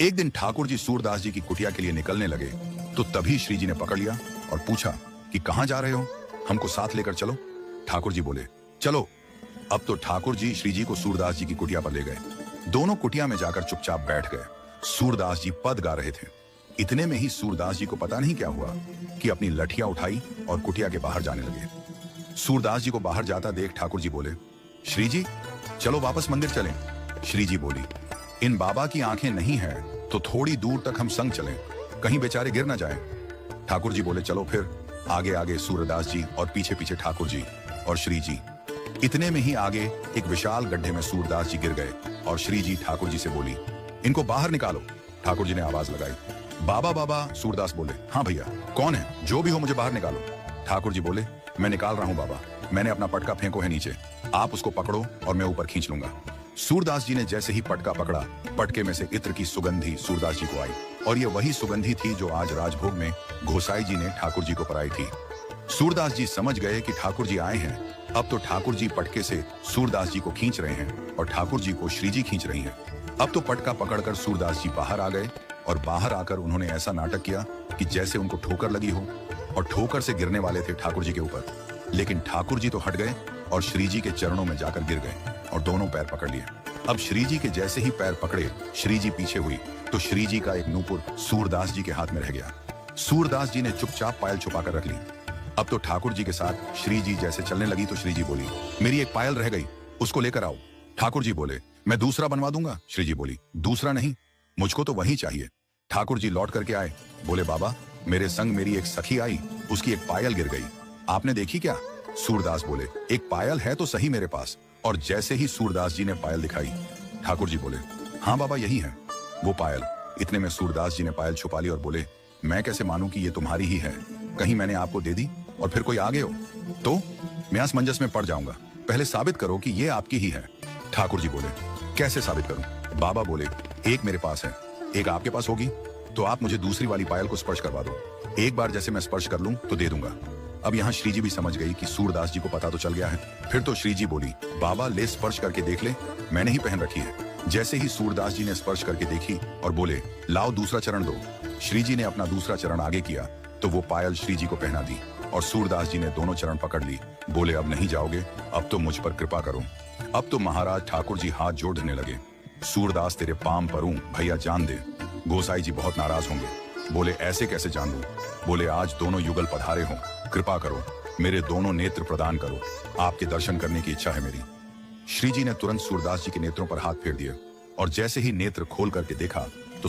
एक दिन ठाकुर जी सूरदास जी की कुटिया के लिए निकलने लगे तो तभी श्री जी ने पकड़ लिया और पूछा कि कहां जा रहे हो, हमको साथ लेकर चलो। ठाकुर जी बोले चलो। अब तो ठाकुर जी श्री जी को सूरदास जी की कुटिया पर ले गए। दोनों कुटिया में जाकर चुपचाप बैठ गए। सूरदास जी पद गा रहे थे। इतने में ही सूरदास जी को पता नहीं क्या हुआ कि अपनी लठिया उठाई और कुटिया के बाहर जाने लगे। सूरदास जी को बाहर जाता देख ठाकुर जी बोले श्री जी चलो वापस मंदिर चलें। श्री जी बोली इन बाबा की आंखें नहीं है तो थोड़ी दूर तक हम संग चलें, कहीं बेचारे गिर ना जाएं। ठाकुर जी बोले चलो फिर। आगे आगे सूरदास जी और पीछे पीछे ठाकुर जी और श्री जी। इतने में ही आगे एक विशाल गड्ढे में सूरदास जी गिर गए और श्री जी ठाकुर जी से बोली इनको बाहर निकालो। ठाकुर जी ने आवाज लगाई बाबा बाबा। सूरदास बोले हाँ भैया कौन है, जो भी हो मुझे बाहर निकालो। ठाकुर जी बोले मैं निकाल रहा हूं बाबा, मैंने अपना पटका फेंको है नीचे, आप उसको पकड़ो और मैं ऊपर खींच लूंगा। सूरदास जी ने जैसे ही पटका पकड़ा, पटके में से इत्र की सुगंधी सूरदास जी को आई और ये वही सुगंधी थी जो आज राजभोग में गोसाई जी ने ठाकुर जी को पराई थी। सूरदास जी समझ गए कि ठाकुर जी आए हैं। अब तो ठाकुर जी पटके से सूरदास जी को खींच रहे हैं और ठाकुर जी को श्री जी खींच रही हैं। अब तो पटका पकड़कर सूरदास जी बाहर आ गए और बाहर आकर उन्होंने ऐसा नाटक किया कि जैसे उनको ठोकर लगी हो और ठोकर से गिरने वाले थे ठाकुर जी के ऊपर, लेकिन ठाकुर जी तो हट गए और श्री जी के चरणों में जाकर गिर गए और दोनों पैर पकड़ लिए। अब श्री जी के जैसे ही पैर पकड़े, श्री जी पीछे हुई तो श्री जी का एक नूपुर सूरदास जी के हाथ में रह गया। सूरदास जी ने चुपचाप पायल छुपा कर रख ली। अब तो ठाकुर जी के साथ श्री जी जैसे चलने लगी तो श्री जी बोली मेरी एक पायल रह गई, उसको लेकर आओ। ठाकुर जी बोले मैं दूसरा बनवा दूंगा। श्री जी बोली दूसरा नहीं, मुझको तो वही चाहिए। ठाकुर जी लौट करके आए, बोले बाबा मेरे संग मेरी एक सखी आई, उसकी एक पायल गिर गई, आपने देखी क्या? सूरदास बोले एक पायल है तो सही मेरे पास। और जैसे ही सूरदास जी ने पायल दिखाई, ठाकुर जी बोले हाँ बाबा यही है वो पायल। इतने में सूरदास जी ने पायल छुपा ली और बोले मैं कैसे मानूं कि ये तुम्हारी ही है, कहीं मैंने आपको दे दी और फिर कोई आगे हो तो मैं असमंजस में पड़ जाऊंगा, पहले साबित करो कि ये आपकी ही है। ठाकुर जी बोले कैसे साबित करूं? बाबा बोले एक मेरे पास है, एक आपके पास होगी तो आप मुझे दूसरी वाली पायल को स्पर्श करवा दो, एक बार जैसे मैं स्पर्श कर लूं तो दे दूंगा। अब यहाँ श्री जी भी समझ गई कि सूरदास जी को पता तो चल गया है। फिर तो श्री जी बोली बाबा ले स्पर्श करके देख ले, मैंने ही पहन रखी है। जैसे ही सूरदास जी ने स्पर्श करके देखी और बोले लाओ दूसरा चरण दो, श्री जी ने अपना दूसरा चरण आगे किया तो वो पायल श्री जी को पहना दी और सूरदास जी ने दोनों चरण पकड़ ली। बोले अब नहीं जाओगे, अब तो मुझ पर कृपा करो। अब तो महाराज ठाकुर जी हाथ जोड़ने लगे, सूरदास तेरे पाम परूं भैया जान दे। गोसाई जी बहुत नाराज होंगे, बोले ऐसे कैसे जान दूं? बोले आज दोनों युगल पधारे हों, कृपा करो मेरे दोनों नेत्र प्रदान करो, आपके दर्शन करने की इच्छा है मेरी। श्री जी ने तुरंत सूरदास जी के नेत्रों पर हाथ फेर दिए और जैसे ही नेत्र खोल करके देखा